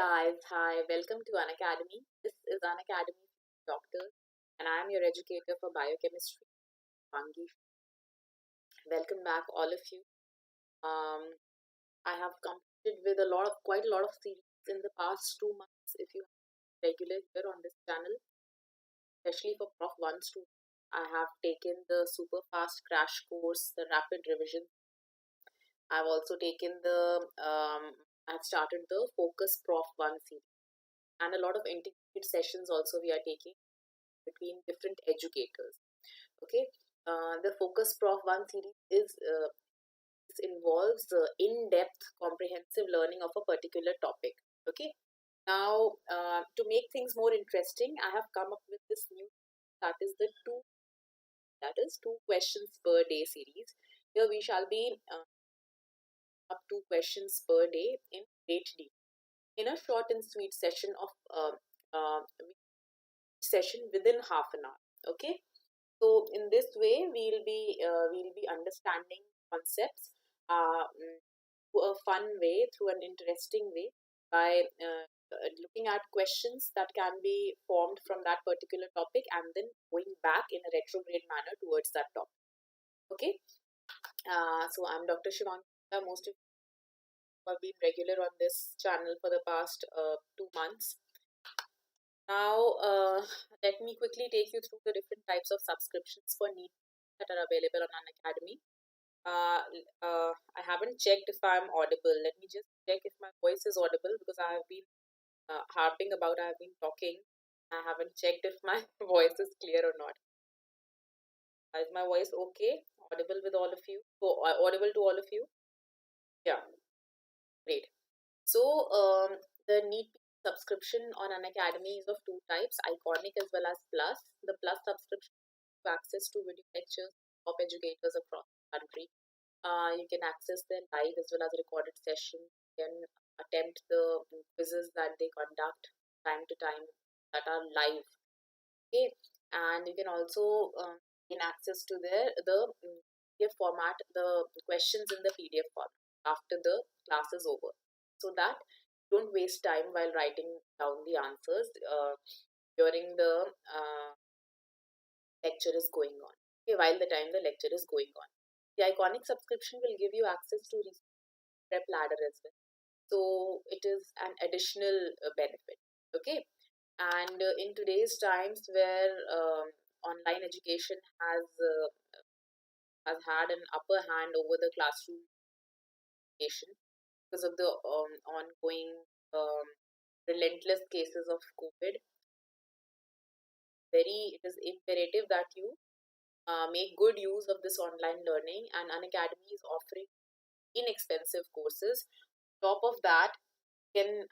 guys, hi, welcome to Unacademy. This is Unacademy Doctor, and I am your educator for Biochemistry, Shivangi. Welcome back, all of you. Um, I have completed with quite a lot of series in the past 2 months. If you are regular here on this channel, especially for Prof 1 students, I have taken the super fast crash course, the rapid revision. I've also taken I've started the Focus Prof 1 series, and a lot of integrated sessions also we are taking between different educators. Okay, the Focus Prof 1 series involves in-depth comprehensive learning of a particular topic. Okay, now to make things more interesting, I have come up with this new, that is the two questions per day series. Here we shall be up 2 questions per day in great detail in a short and sweet session of session within half an hour. Okay, so in this way, we'll be understanding concepts through a fun way, through an interesting way, by looking at questions that can be formed from that particular topic and then going back in a retrograde manner towards that topic. Okay, so I'm Dr. Shivangi. Most of you have been regular on this channel for the past 2 months. Now, let me quickly take you through the different types of subscriptions for NEET that are available on Unacademy. I haven't checked if I'm audible. Let me just check if my voice is audible, because I have been harping about, I have been talking. I haven't checked if my voice is clear or not. Is my voice okay? Audible with all of you? Audible to all of you? Yeah, great. So, the NEET subscription on Unacademy is of two types, Iconic as well as Plus. The Plus subscription gives access to video lectures of educators across the country. You can access their live as well as recorded sessions. You can attempt the quizzes that they conduct time to time that are live. Okay, and you can also gain access to the PDF format, the questions in the PDF format after the class is over, so that you don't waste time while writing down the answers during the lecture is going on. Okay, while the time the lecture is going on. The Iconic subscription will give you access to prep ladder as well. So it is an additional benefit. Okay, and in today's times where online education has had an upper hand over the classroom education because of the ongoing relentless cases of COVID, it is imperative that you make good use of this online learning, and Unacademy is offering inexpensive courses. Top of that, you can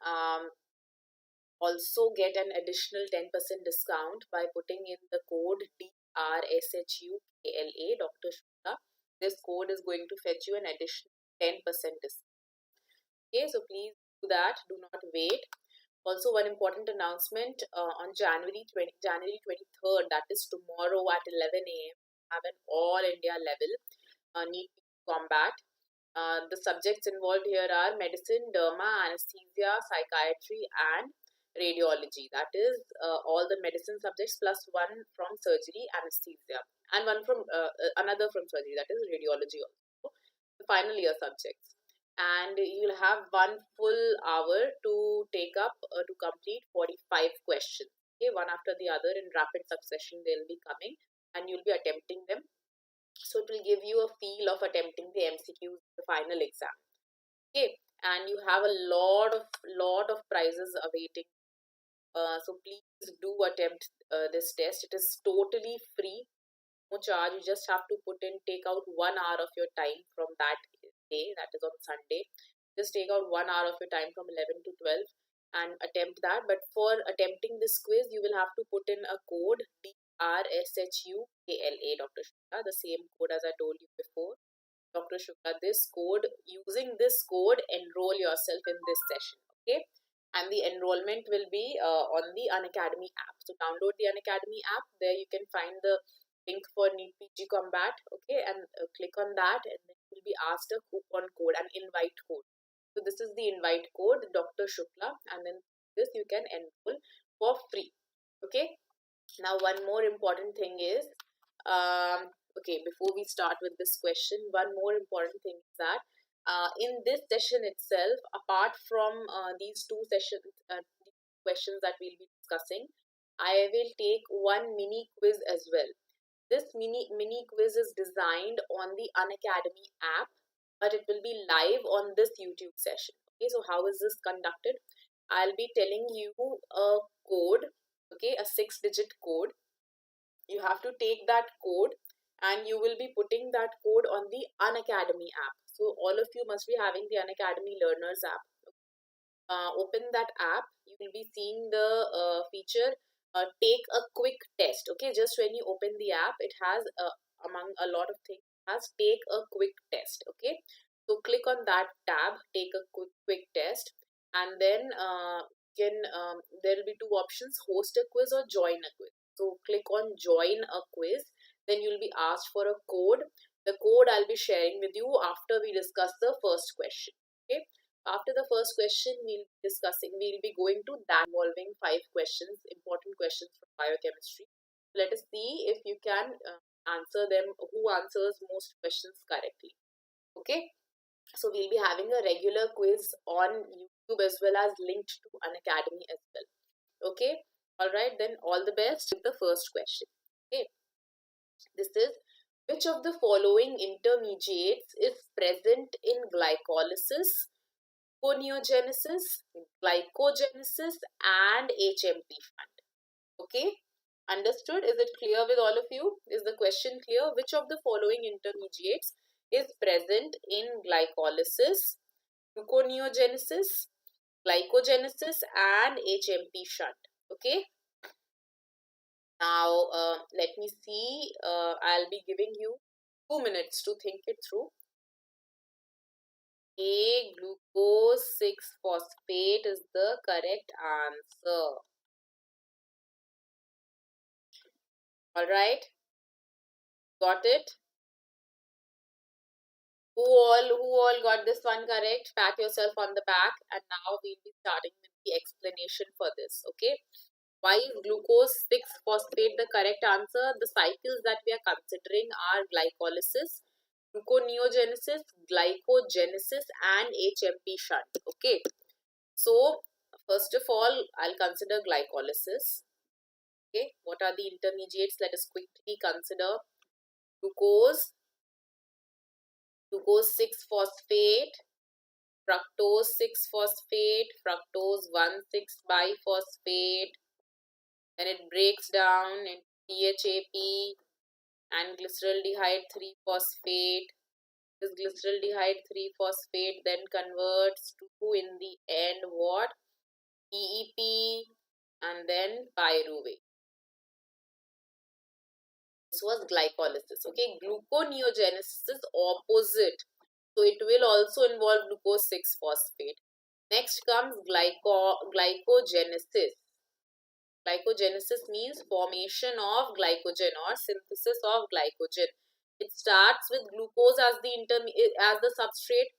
also get an additional 10% discount by putting in the code DRSHUKLA, Dr. Shukla. This code is going to fetch you an additional 10% discount. Okay, so please do that. Do not wait. Also, one important announcement, on January 23rd, that is tomorrow at 11 a.m., have an all India level NEET combat. The subjects involved here are medicine, derma, anesthesia, psychiatry, and radiology. That is all the medicine subjects plus one from surgery, anesthesia, and one from another from surgery, that is radiology also. The final year subjects. And you'll have 1 full hour to take up to complete 45 questions. Okay, one after the other in rapid succession they'll be coming, and you'll be attempting them. So it will give you a feel of attempting the MCQs, the final exam. Okay, and you have a lot of prizes awaiting. So please do attempt this test. It is totally free, no charge. You just have to take out 1 hour of your time from that day, that is on Sunday. Just take out 1 hour of your time from 11 to 12 and attempt that. But for attempting this quiz, you will have to put in a code DRSHUKLA, Dr. Shukla, the same code as I told you before. Dr. Shukla, using this code, enroll yourself in this session. Okay, and the enrollment will be on the Unacademy app. So download the Unacademy app. There you can find the link for NEET PG Combat. Okay, and click on that, and then you will be asked a coupon code, an invite code. So this is the invite code, Dr. Shukla, and then this you can enroll for free. Okay. Now one more important thing is, okay, before we start with this question, one more important thing is that in this session itself, apart from these two sessions, questions that we'll be discussing, I will take one mini quiz as well. This mini quiz is designed on the Unacademy app, but it will be live on this YouTube session. Okay, so how is this conducted? I'll be telling you a code, okay, a 6-digit code. You have to take that code and you will be putting that code on the Unacademy app. So all of you must be having the Unacademy Learners app. Open that app, you will be seeing the feature take a quick test. Okay, just when you open the app, it has among a lot of things, has take a quick test. Okay, so click on that tab, take a quick test, and then there will be two options: host a quiz or join a quiz. So click on join a quiz, then you'll be asked for a code. The code I'll be sharing with you after we discuss the first question. Okay, after the first question, we'll be going to that involving 5 questions, important questions from biochemistry. Let us see if you can answer them, who answers most questions correctly. Okay, so we'll be having a regular quiz on YouTube as well as linked to Unacademy as well. Okay, all right, then all the best with the first question. Okay, this is, which of the following intermediates is present in glycolysis, Glycogenesis, Glycogenesis, and Hmp Shunt? Okay, understood? Is it clear with all of you? Is the question clear? Which of the following intermediates is present in glycolysis, gluconeogenesis, glycogenesis, and Hmp Shunt? Okay. Now, let me see. I'll be giving you 2 minutes to think it through. A, glucose 6-phosphate is the correct answer. Alright, got it? Who all got this one correct? Pat yourself on the back, and now we'll be starting with the explanation for this. Okay, why is glucose 6-phosphate the correct answer? The cycles that we are considering are glycolysis, gluconeogenesis, glycogenesis, and Hmp shunt. Okay, so first of all, I'll consider glycolysis. Okay, what are the intermediates? Let us quickly consider glucose, glucose 6-phosphate, fructose 6-phosphate, fructose 1,6-biphosphate, then it breaks down into DHAP and glyceraldehyde 3-phosphate. This glyceraldehyde 3-phosphate then converts to, in the end, what? EEP and then pyruvate. This was glycolysis. Okay, gluconeogenesis is opposite. So it will also involve glucose 6-phosphate. Next comes glycogenesis. Glycogenesis means formation of glycogen or synthesis of glycogen. It starts with glucose as the substrate.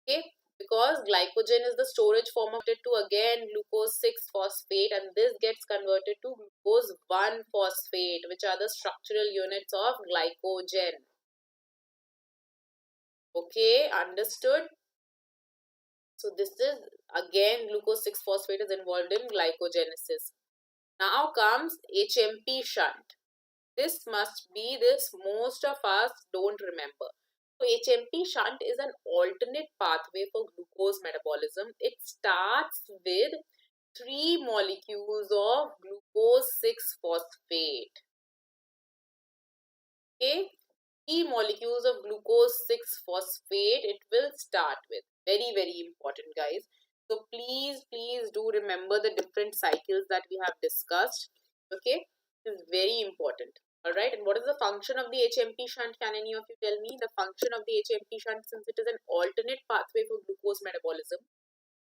Okay, because glycogen is the storage form of it to again glucose 6-phosphate, and this gets converted to glucose 1-phosphate, which are the structural units of glycogen. Okay, understood? So this is again glucose 6-phosphate is involved in glycogenesis. Now comes Hmp shunt. This most of us don't remember. So Hmp shunt is an alternate pathway for glucose metabolism. It starts with 3 molecules of glucose 6-phosphate. Okay, 3 molecules of glucose 6-phosphate it will start with. Very, very important, guys. So please do remember the different cycles that we have discussed. Okay, this is very important. Alright, and what is the function of the Hmp shunt? Can any of you tell me the function of the Hmp shunt, since it is an alternate pathway for glucose metabolism?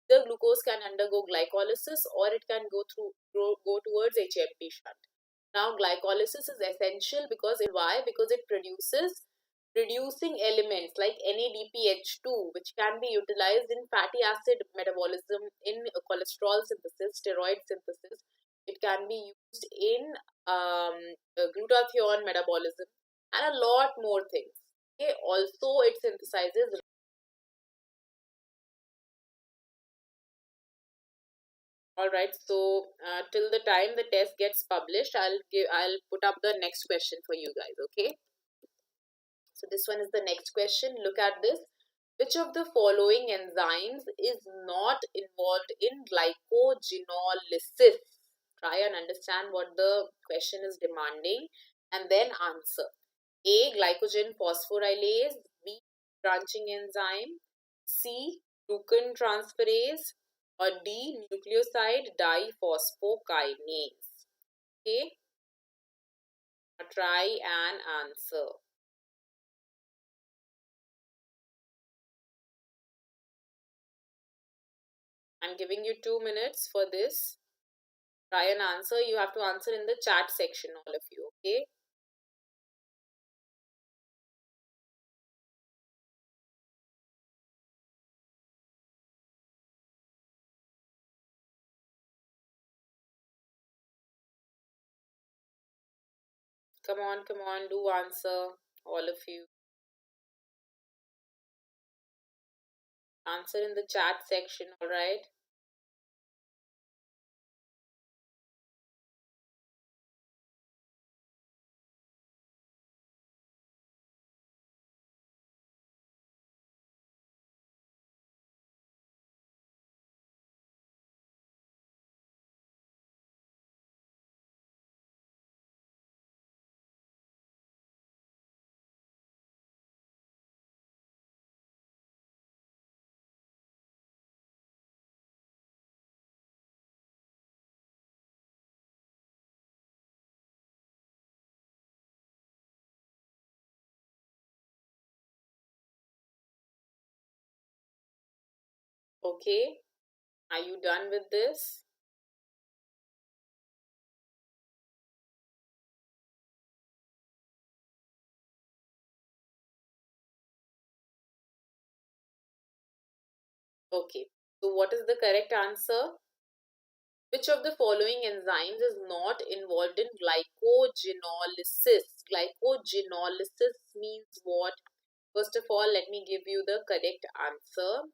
The glucose can undergo glycolysis or it can go towards Hmp shunt. Now, glycolysis is essential because why? Because it produces reducing elements like NADPH2, which can be utilized in fatty acid metabolism, in cholesterol synthesis, steroid synthesis. It can be used in glutathione metabolism, and a lot more things. Okay, also it synthesizes. All right, so till the time the test gets published, I'll put up the next question for you guys. Okay, so this one is the next question. Look at this. Which of the following enzymes is not involved in glycogenolysis? Try and understand what the question is demanding and then answer. A. Glycogen phosphorylase. B. Branching enzyme. C. Glucan transferase. Or D. Nucleoside diphosphokinase. Okay, now try and answer. I'm giving you 2 minutes for this. Try and answer. You have to answer in the chat section, all of you. Okay. Come on, do answer, all of you. Answer in the chat section, alright? Okay, are you done with this? Okay, so what is the correct answer? Which of the following enzymes is not involved in glycogenolysis? Glycogenolysis means what? First of all, let me give you the correct answer.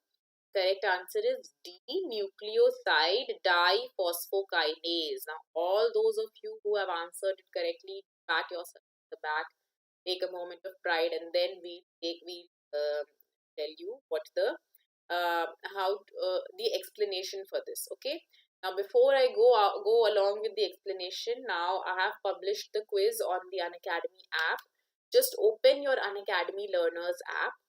Correct answer is D, nucleoside diphosphokinase. Now, all those of you who have answered it correctly, pat yourself on the back, take a moment of pride, and then we tell you what the the explanation for this. Okay. Now, before I go along with the explanation, now I have published the quiz on the Unacademy app. Just open your Unacademy Learners app,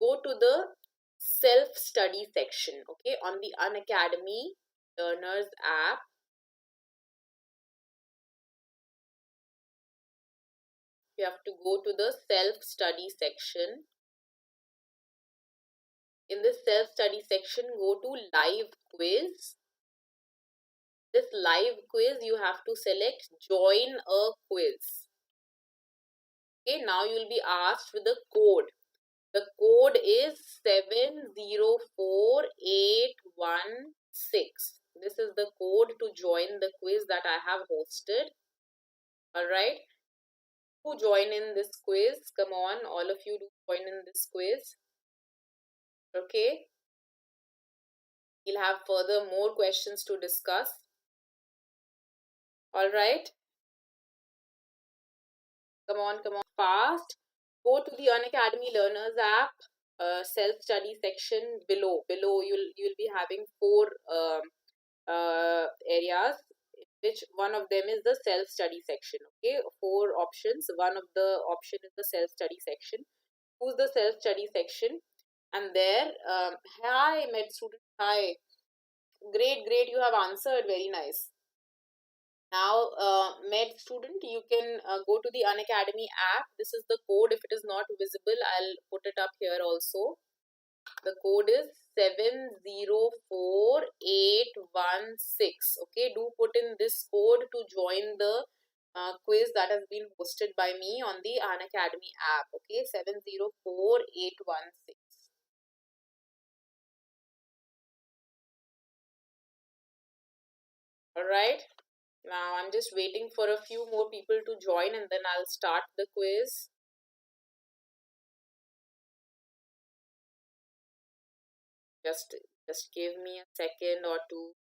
go to the self-study section. Okay, on the Unacademy Learners app, you have to go to the self-study section. In the self-study section, go to live quiz. This live quiz, you have to select join a quiz. Okay, now you will be asked with the code. The code is 704816. This is the code to join the quiz that I have hosted. Alright. Do join in this quiz. Come on, all of you do join in this quiz. Okay. We'll have further more questions to discuss. Alright. Come on, fast. Go to the Unacademy Learners app, self-study section below. You'll be having four areas, which one of them is the self-study section. Okay, four options. One of the option is the self-study section. Choose the self-study section, and there, hi med student, hi, great, you have answered, very nice. Now, med student, you can go to the Unacademy app. This is the code. If it is not visible, I'll put it up here also. The code is 704816. Okay, do put in this code to join the quiz that has been hosted by me on the Unacademy app. Okay, 704816. Alright, now I'm just waiting for a few more people to join and then I'll start the quiz. Just give me a second or two to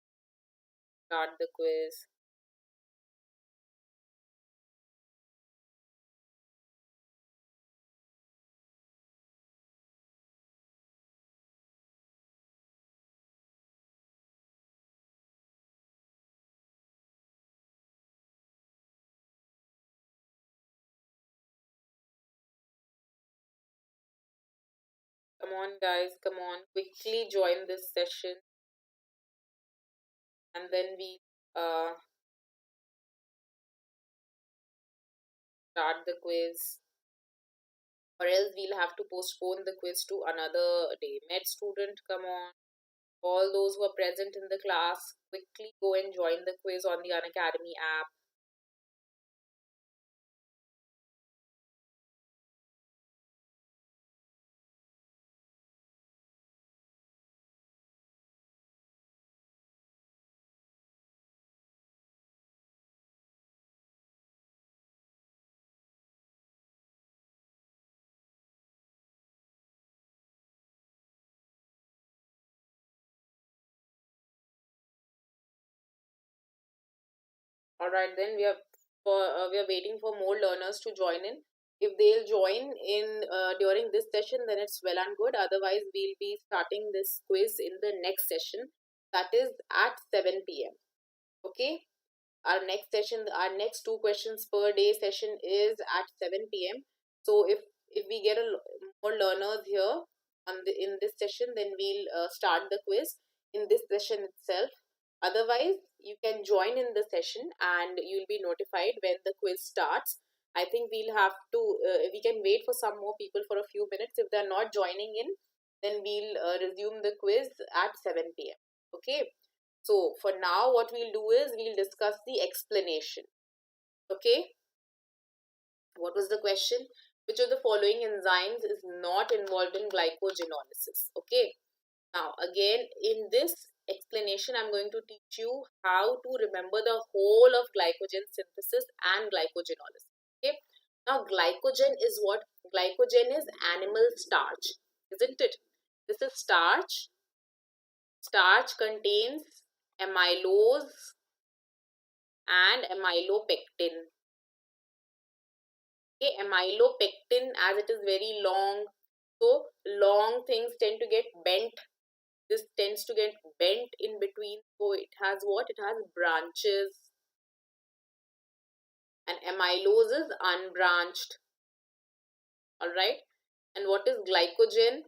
start the quiz. Come on guys, come on, quickly join this session and then we start the quiz, or else we'll have to postpone the quiz to another day. Med student, come on. All those who are present in the class, quickly go and join the quiz on the Unacademy app. Alright, then we are waiting for more learners to join in. If they'll join in during this session, then it's well and good. Otherwise, we'll be starting this quiz in the next session, that is at 7 p.m. Okay, our next 2 questions per day session is at 7 p.m. So if we get more learners here in this session, then we'll start the quiz in this session itself. Otherwise, you can join in the session and you'll be notified when the quiz starts. I think we'll have to we can wait for some more people for a few minutes. If they're not joining in, then we'll resume the quiz at 7 p.m. Okay, so for now what we'll do is we'll discuss the explanation. Okay, what was the question? Which of the following enzymes is not involved in glycogenolysis? Okay, now again in this explanation I'm going to teach you how to remember the whole of glycogen synthesis and glycogenolysis. Okay, now glycogen is what? Glycogen is animal starch, isn't it? This is starch. Starch contains amylose and amylopectin. Okay, amylopectin, as it is very long, so long things tend to get bent. This tends to get bent in between, so it has what? It has branches, and amylose is unbranched. Alright, and what is glycogen?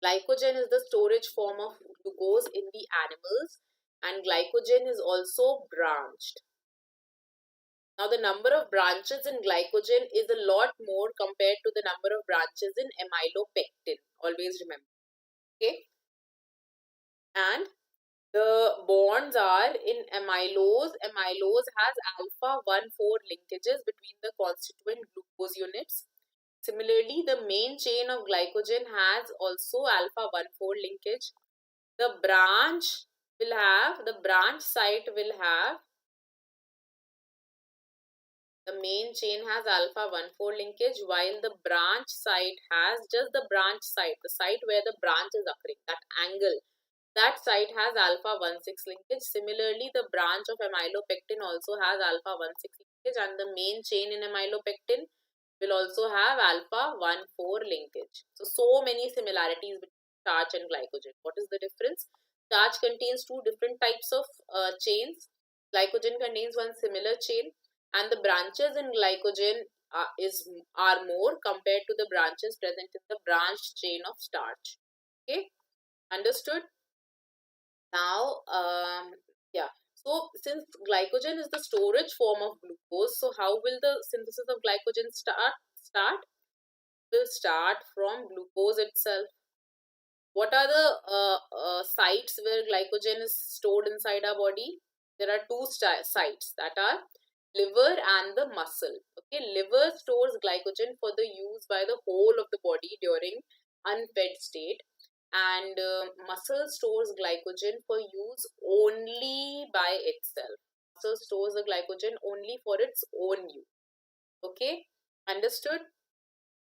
Glycogen is the storage form of glucose in the animals, and glycogen is also branched. Now the number of branches in glycogen is a lot more compared to the number of branches in amylopectin. Always remember. Okay. And the bonds are in amylose. Amylose has alpha 1,4 linkages between the constituent glucose units. Similarly, the main chain of glycogen has also alpha 1,4 linkage. The branch site will have, the main chain has alpha 1,4 linkage, while the branch site has just the branch site, the site where the branch is occurring, that angle, that site has alpha 1,6 linkage. Similarly, the branch of amylopectin also has alpha 1,6 linkage, and the main chain in amylopectin will also have alpha 1,4 linkage. So many similarities between starch and glycogen. What is the difference? Starch contains two different types of chains. Glycogen contains one similar chain, and the branches in glycogen are more compared to the branches present in the branched chain of starch. Okay, understood? Now, yeah. So, since glycogen is the storage form of glucose, so how will the synthesis of glycogen start? Will start from glucose itself. What are the sites where glycogen is stored inside our body? There are two sites, that are liver and the muscle. Okay, liver stores glycogen for the use by the whole of the body during unfed state, and muscle stores glycogen for use only by itself. Muscle stores the glycogen only for its own use. Okay, understood?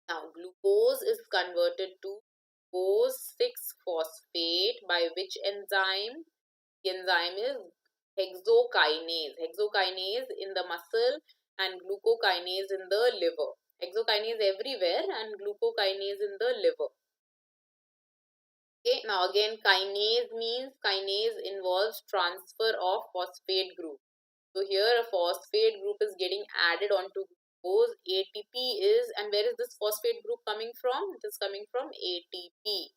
Now, glucose is converted to glucose 6-phosphate by which enzyme? The enzyme is hexokinase. Hexokinase in the muscle and glucokinase in the liver. Hexokinase everywhere and glucokinase in the liver. Okay, now again kinase means kinase involves transfer of phosphate group. So here a phosphate group is getting added onto glucose. ATP is, and where is this phosphate group coming from? It is coming from ATP.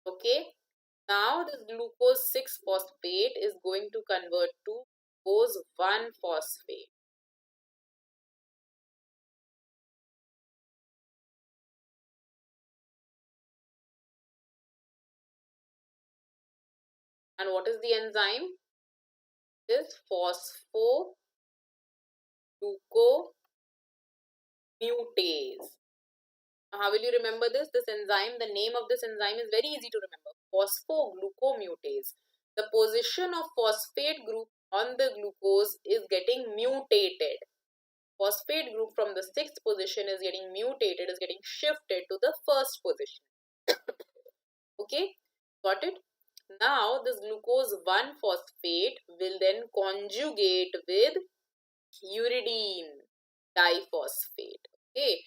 Okay. Now this glucose 6-phosphate is going to convert to glucose 1-phosphate. And what is the enzyme? This phosphoglucomutase. How will you remember this? This enzyme, the name of this enzyme is very easy to remember. Phosphoglucomutase. The position of phosphate group on the glucose is getting mutated. Phosphate group from the 6th position is getting mutated, is getting shifted to the 1st position. Okay, got it? Now this glucose 1-phosphate will then conjugate with uridine diphosphate. Okay,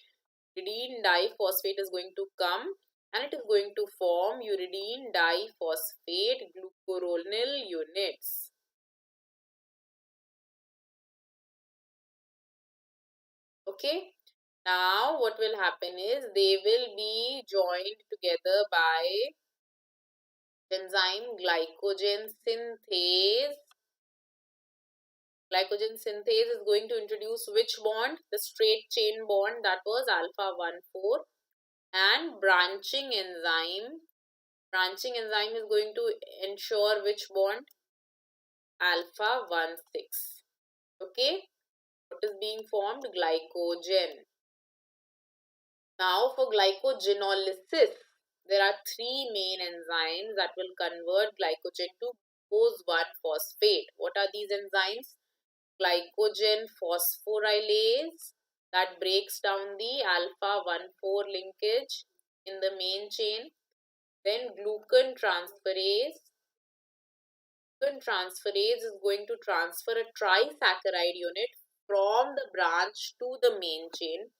uridine diphosphate is going to come and it is going to form uridine diphosphate glucuronil units. Okay, now what will happen is they will be joined together by enzyme glycogen synthase. Glycogen synthase is going to introduce which bond? The straight chain bond, that was alpha 1,4, and branching enzyme. Branching enzyme is going to ensure which bond? Alpha 1,6. Okay, what is being formed? Glycogen. Now for glycogenolysis, there are 3 main enzymes that will convert glycogen to glucose 1-phosphate. What are these enzymes? Glycogen phosphorylase that breaks down the alpha 1,4 linkage in the main chain. Then glucan transferase. Glucan transferase is going to transfer a trisaccharide unit from the branch to the main chain,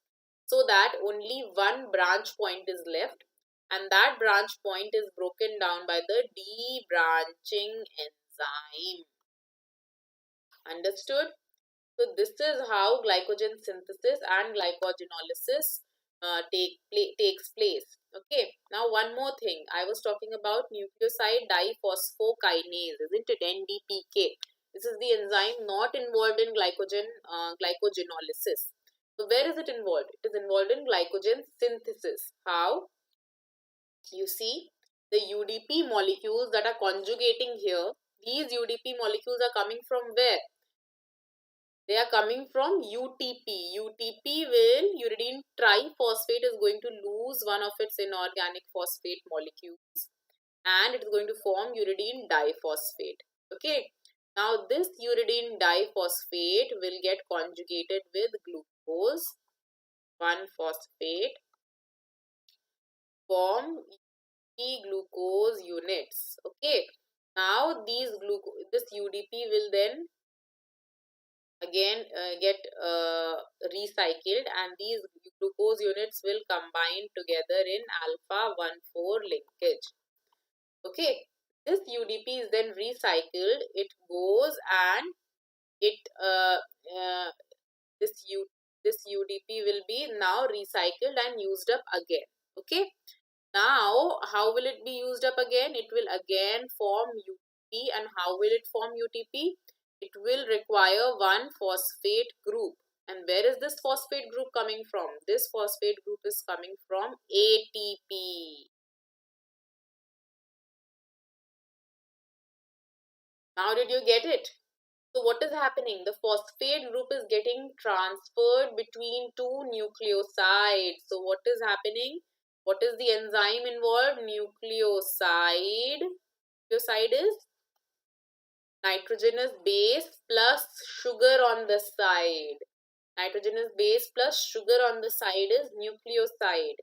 so that only one branch point is left, and that branch point is broken down by the debranching enzyme. Understood? So this is how glycogen synthesis and glycogenolysis takes place. Okay, now one more thing. I was talking about nucleoside diphosphokinase, isn't it? NDPK. This is the enzyme not involved in glycogenolysis. So where is it involved? It is involved in glycogen synthesis. How? You see, the UDP molecules that are conjugating here, these UDP molecules are coming from where? They are coming from UTP. UTP will, uridine triphosphate is going to lose one of its inorganic phosphate molecules and it is going to form uridine diphosphate. Okay. Now this uridine diphosphate will get conjugated with glucose 1-phosphate, form glucose units. Okay. Now this UDP will then again get recycled and these glucose units will combine together in alpha 1,4 linkage. Okay, this UDP is then recycled. It goes and it this UDP will be now recycled and used up again. Okay, now how will it be used up again? It will again form UTP, and how will it form UTP? It will require 1-phosphate group. And where is this phosphate group coming from? This phosphate group is coming from ATP. Now did you get it? So what is happening? The phosphate group is getting transferred between two nucleosides. So what is happening? What is the enzyme involved? Nucleoside. Nucleoside is nitrogenous base plus sugar on the side. Nitrogenous base plus sugar on the side is nucleoside.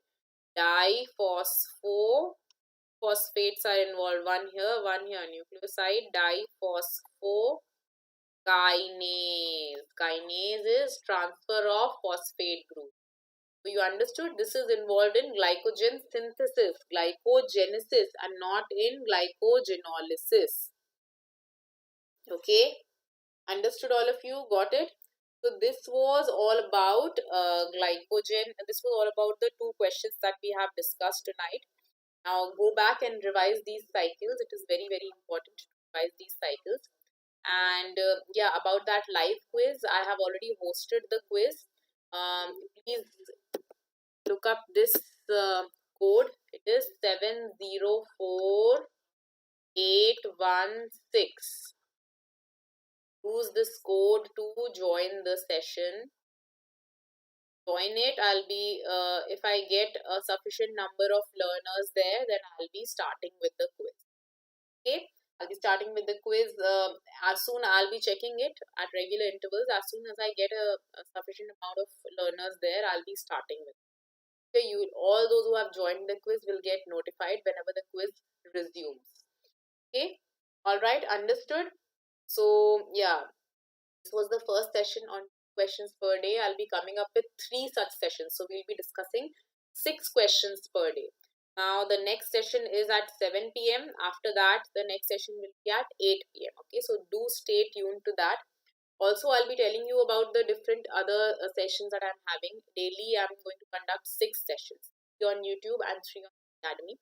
Diphosphorates are involved. One here. Nucleoside diphosphorus. Kinase. Kinase is transfer of phosphate group. So you understood this is involved in glycogen synthesis, glycogenesis, and not in glycogenolysis. Okay, understood all of you? Got it? So this was all about glycogen. This was all about the two questions that we have discussed tonight. Now go back and revise these cycles. It is very, very important to revise these cycles. And yeah, about that live quiz, I have already hosted the quiz. Please look up this code. It is 704816. Use this code to join the session. Join it. I'll be if I get a sufficient number of learners there, then I'll be starting with the quiz. Okay, I'll be starting with the quiz as soon. I'll be checking it at regular intervals. As soon as I get a sufficient amount of learners there, I'll be starting with it. Okay, you all those who have joined the quiz will get notified whenever the quiz resumes. Okay, all right, understood. So yeah, this was the first session on questions per day. I'll be coming up with 3 such sessions. So we'll be discussing 6 questions per day. Now the next session is at 7 p.m. After that, the next session will be at 8 p.m. Okay, so do stay tuned to that. Also, I'll be telling you about the different other sessions that I'm having. Daily, I'm going to conduct 6 sessions, 3 on YouTube and 3 on Academy.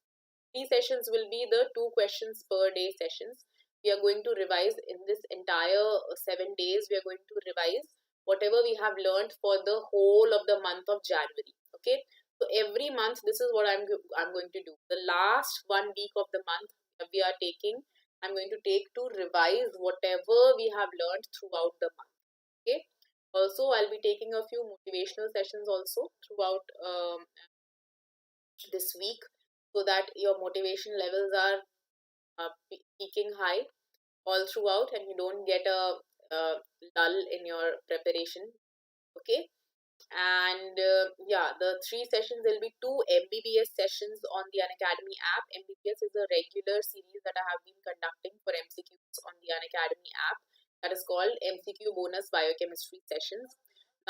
3 sessions will be the 2 questions per day sessions. We are going to revise in this entire 7 days. We are going to revise whatever we have learned for the whole of the month of January. Okay, so every month this is what I'm going to do. The last 1 week of the month we are taking, I'm going to take to revise whatever we have learned throughout the month. Okay, also I'll be taking a few motivational sessions also throughout this week, so that your motivation levels are peaking high all throughout and you don't get a lull in your preparation. Okay, and yeah, the 3 sessions, there will be 2 MBBS sessions on the Unacademy app. MBBS is a regular series that I have been conducting for MCQs on the Unacademy app, that is called MCQ bonus biochemistry sessions.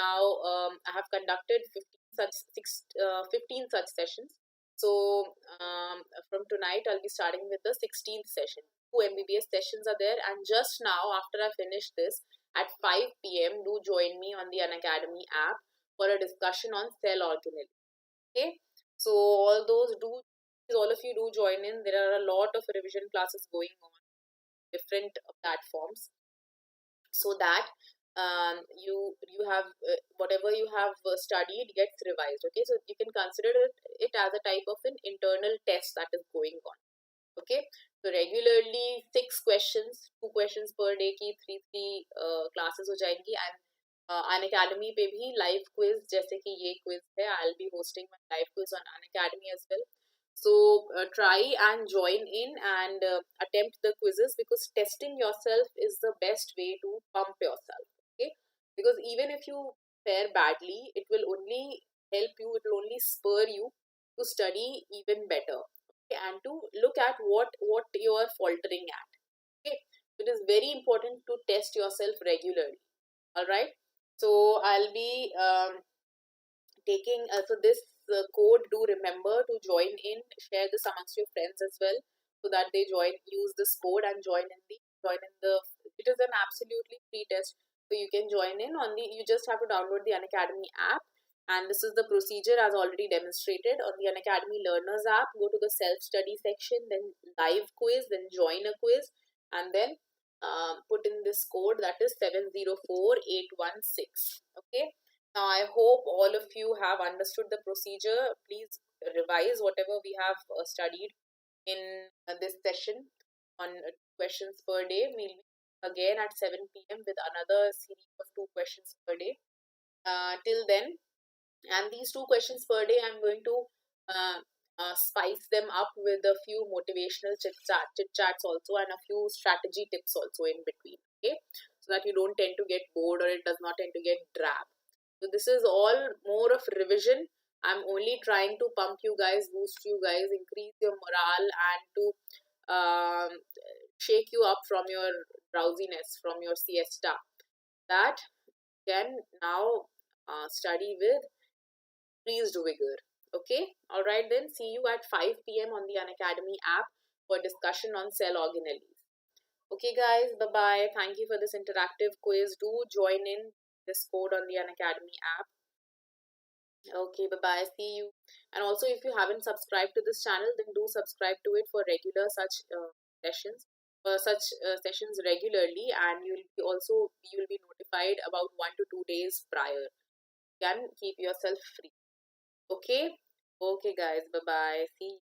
Now I have conducted 15 such sessions. So from tonight I'll be starting with the 16th session. 2 MBBS sessions are there, and just now after I finish this at 5 p.m. do join me on the Unacademy app for a discussion on cell organelles. Okay, so all of you do join in. There are a lot of revision classes going on different platforms, so that you have whatever you have studied gets revised. Okay, so you can consider it as a type of an internal test that is going on. Okay, so regularly 6 questions, 2 questions per day की 3 classes हो जाएंगी. And Unacademy पे भी live quiz, जैसे कि ये quiz है, I'll be hosting my live quiz on Unacademy as well. So try and join in and attempt the quizzes, because testing yourself is the best way to pump yourself. Okay, because even if you fare badly, it will only help you, it will only spur you to study even better, and to look at what you are faltering at. Okay, it is very important to test yourself regularly. All right, so I'll be taking so this code, do remember to join in, share this amongst your friends as well, so that they use this code and join in the it is an absolutely free test, so you can join in on the, you just have to download the Unacademy app. And this is the procedure as already demonstrated on the Unacademy Learners app. Go to the self-study section, then live quiz, then join a quiz, and then put in this code, that is 704816. Okay. Now I hope all of you have understood the procedure. Please revise whatever we have studied in this session on questions per day. We'll be again at 7 p.m. with another series of 2 questions per day. Till then, and these 2 questions per day, I'm going to uh, spice them up with a few motivational chit chats also, and a few strategy tips also in between. Okay, so that you don't tend to get bored, or it does not tend to get drab. So this is all more of revision. I'm only trying to pump you guys, boost you guys, increase your morale, and to um, shake you up from your drowsiness, from your siesta, that can now study with increased vigor. Okay, all right then. See you at 5 p.m. on the Unacademy app for discussion on cell organelles. Okay, guys, bye bye. Thank you for this interactive quiz. Do join in this code on the Unacademy app. Okay, bye bye. See you. And also, if you haven't subscribed to this channel, then do subscribe to it for regular such sessions. Such sessions regularly, and you'll be notified about 1 to 2 days prior. You can keep yourself free. Okay. Okay, guys. Bye bye. See you.